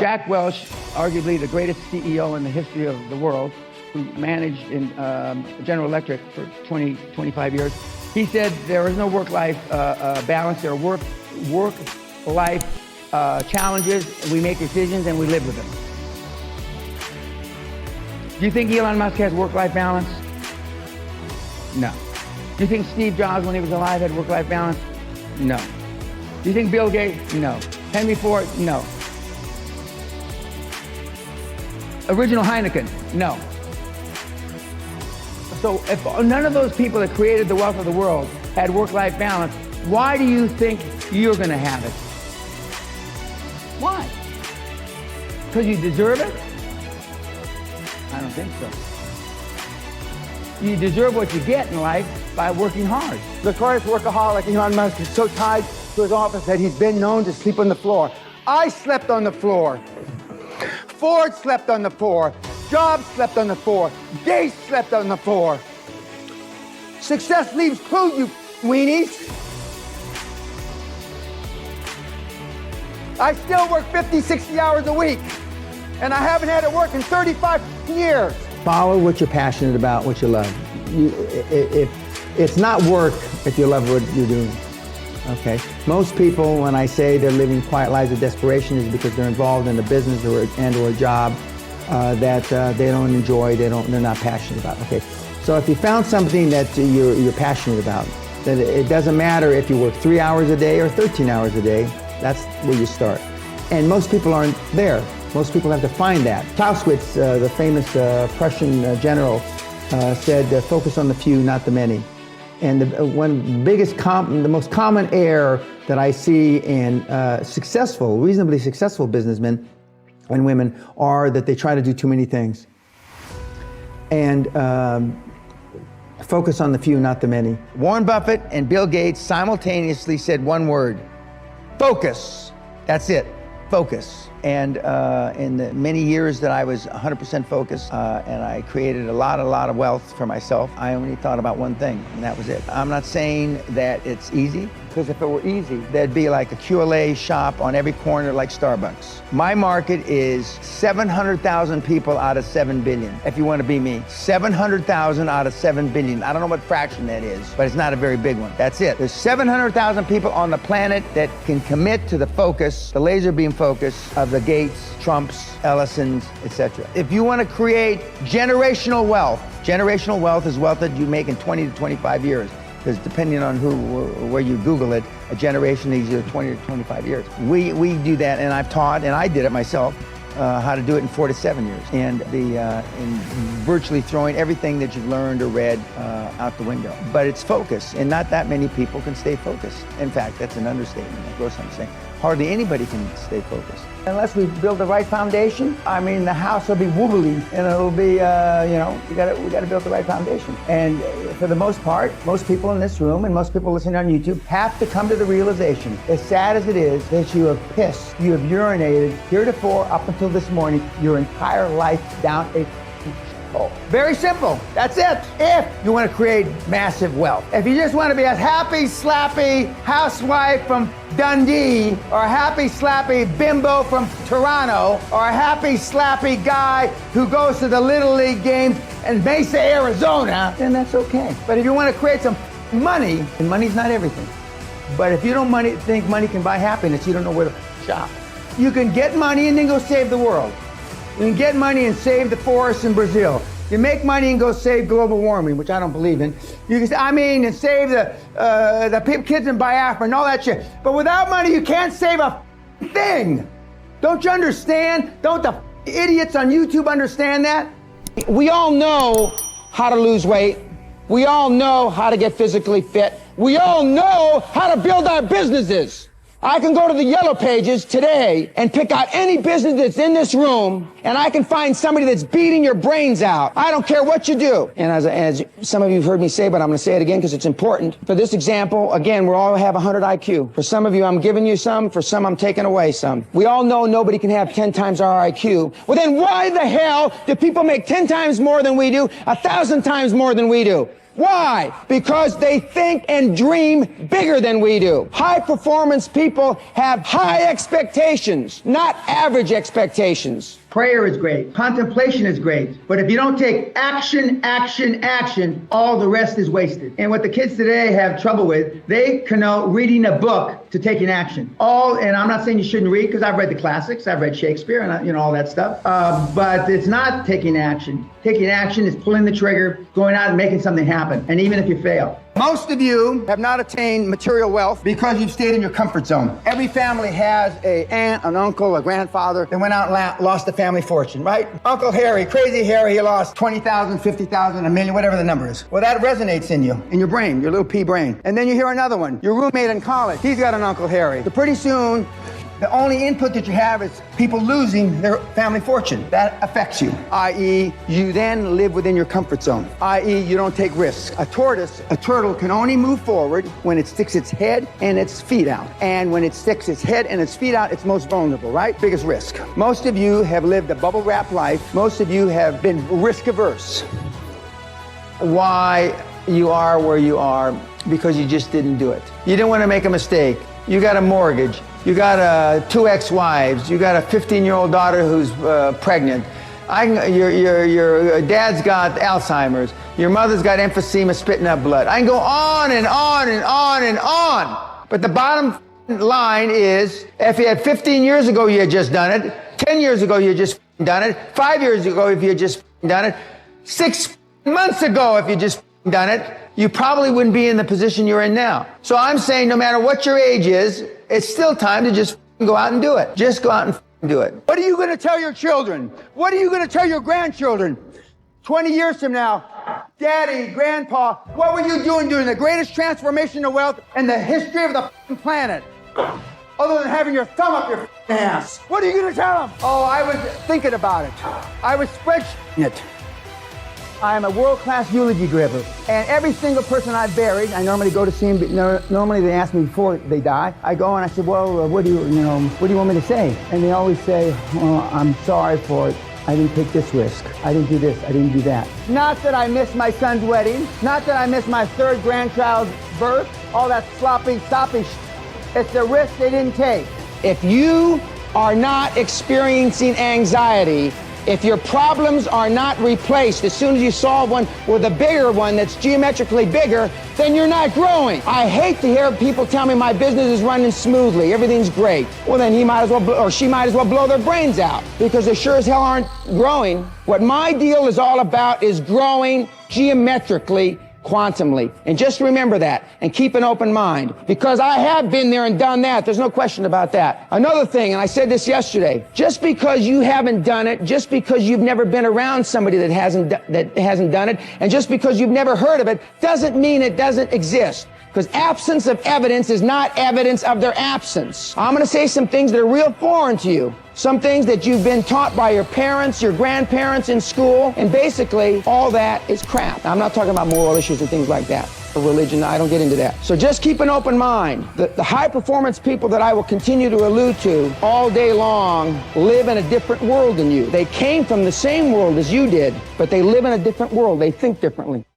Jack Welch, arguably the greatest CEO in the history of the world, who managed in General Electric for 25 years, he said there is no work-life balance. There are work-life challenges, and we make decisions and we live with them. Do you think Elon Musk has work-life balance? No. Do you think Steve Jobs, when he was alive, had work-life balance? No. Do you think Bill Gates? No. Henry Ford? No. Original Heineken? No. So if none of those people that created the wealth of the world had work-life balance, why do you think you're going to have it? Why? Because you deserve it? I don't think so. You deserve what you get in life by working hard. The notorious workaholic Elon Musk is so tied to his office that he's been known to sleep on the floor. I slept on the floor. Ford slept on the floor. Jobs slept on the floor. Gates slept on the floor. Success leaves clues, you weenies. I still work 50, 60 hours a week, and I haven't had to work in 35 years. Follow what you're passionate about, what you love. It's not work if you love what you're doing. Okay. Most people, when I say they're living quiet lives of desperation, is because they're involved in a business or a job that they don't enjoy, they're not passionate about. Okay. So if you found something that you're passionate about, then it doesn't matter if you work 3 hours a day or 13 hours a day. That's where you start. And most people aren't there. Most people have to find that. Clausewitz, the famous Prussian general, said, "Focus on the few, not the many." And the most common error that I see in reasonably successful businessmen and women are that they try to do too many things. And focus on the few, not the many. Warren Buffett and Bill Gates simultaneously said one word: focus. That's it, focus. And in the many years that I was 100% focused and I created a lot of wealth for myself, I only thought about one thing, and that was it. I'm not saying that it's easy, because if it were easy, there'd be like a QLA shop on every corner like Starbucks. My market is 700,000 people out of 7 billion. If you want to be me, 700,000 out of 7 billion. I don't know what fraction that is, but it's not a very big one. That's it. There's 700,000 people on the planet that can commit to the focus, the laser beam focus of the Gates, Trumps, Ellisons, etc. If you want to create generational wealth is wealth that you make in 20 to 25 years. Because depending on where you Google it, a generation is either 20 to 25 years. We do that, and I've taught, and I did it myself, how to do it in 4 to 7 years. And in virtually throwing everything that you've learned or read out the window. But it's focus, and not that many people can stay focused. In fact, that's an understatement, of course I'm saying. Hardly anybody can stay focused. Unless we build the right foundation, I mean, the house will be wobbly, and it'll be, we got to build the right foundation. And for the most part, most people in this room and most people listening on YouTube have to come to the realization, as sad as it is, that you have pissed, you have urinated heretofore up until this morning, your entire life down a hole. Very simple. That's it. If you want to create massive wealth. If you just want to be a happy, slappy housewife from Dundee, or a happy, slappy bimbo from Toronto, or a happy, slappy guy who goes to the Little League games in Mesa, Arizona, then that's okay. But if you want to create some money, and money's not everything, but if you don't think money can buy happiness, you don't know where to shop. You can get money and then go save the world. You can get money and save the forests in Brazil. You make money and go save global warming, which I don't believe in. You can, and save the kids in Biafra and all that shit. But without money, you can't save a thing. Don't you understand? Don't the idiots on YouTube understand that? We all know how to lose weight. We all know how to get physically fit. We all know how to build our businesses. I can go to the Yellow Pages today and pick out any business that's in this room, and I can find somebody that's beating your brains out. I don't care what you do. And as some of you have heard me say, but I'm going to say it again because it's important. For this example, again, we all have 100 IQ. For some of you, I'm giving you some. For some, I'm taking away some. We all know nobody can have 10 times our IQ. Well, then why the hell do people make 10 times more than we do, 1,000 times more than we do? Why? Because they think and dream bigger than we do. High performance people have high expectations, not average expectations. Prayer is great. Contemplation is great. But if you don't take action, all the rest is wasted. And what the kids today have trouble with, they connote reading a book to taking action. And I'm not saying you shouldn't read, because I've read the classics. I've read Shakespeare and all that stuff. But it's not taking action. Taking action is pulling the trigger, going out and making something happen. And even if you fail. Most of you have not attained material wealth because you've stayed in your comfort zone. Every family has an aunt, an uncle, a grandfather that went out and lost a family fortune, right? Uncle Harry, crazy Harry, he lost 20,000, 50,000, a million, whatever the number is. Well, that resonates in you, in your brain, your little pea brain. And then you hear another one. Your roommate in college, he's got an Uncle Harry. So pretty soon, the only input that you have is people losing their family fortune. That affects you, i.e., you then live within your comfort zone, i.e., you don't take risks. A turtle can only move forward when it sticks its head and its feet out. And when it sticks its head and its feet out, it's most vulnerable, right? Biggest risk. Most of you have lived a bubble wrap life. Most of you have been risk averse. Why you are where you are? Because you just didn't do it. You didn't want to make a mistake. You got a mortgage. You got 2 ex-wives. You got a 15-year-old daughter who's pregnant. Your dad's got Alzheimer's. Your mother's got emphysema, spitting up blood. I can go on and on and on and on. But the bottom line is, if you had 15 years ago, you had just done it. 10 years ago, you had just done it. 5 years ago, if you had just done it. 6 months ago, if you just done it, you probably wouldn't be in the position you're in now. So I'm saying, no matter what your age is, it's still time to just go out and do it. Just go out and do it. What are you going to tell your children? What are you going to tell your grandchildren? 20 years from now, Daddy, Grandpa, what were you doing during the greatest transformation of wealth in the history of the planet? Other than having your thumb up your ass. What are you going to tell them? Oh, I was thinking about it. I was spreadsheeting it. I am a world-class eulogy giver. And every single person I've buried, I normally go to see them, normally they ask me before they die. I go and I say, well, what do you want me to say? And they always say, well, I'm sorry for it. I didn't take this risk. I didn't do this. I didn't do that. Not that I missed my son's wedding. Not that I missed my 3rd grandchild's birth. All that sloppy shit. It's the risk they didn't take. If you are not experiencing anxiety, if your problems are not replaced as soon as you solve one with a bigger one that's geometrically bigger, then you're not growing. I hate to hear people tell me my business is running smoothly, everything's great. Well, then he might as well, or she might as well blow their brains out, because they sure as hell aren't growing. What my deal is all about is growing geometrically, quantumly. And just remember that and keep an open mind, because I have been there and done that. There's no question about that. Another thing, and I said this yesterday, just because you haven't done it, just because you've never been around somebody that hasn't done it, and just because you've never heard of it, doesn't mean it doesn't exist. Because absence of evidence is not evidence of their absence. I'm going to say some things that are real foreign to you. Some things that you've been taught by your parents, your grandparents in school, and basically all that is crap. Now, I'm not talking about moral issues and things like that, or religion. I don't get into that. So just keep an open mind. The high performance people that I will continue to allude to all day long live in a different world than you. They came from the same world as you did, but they live in a different world. They think differently.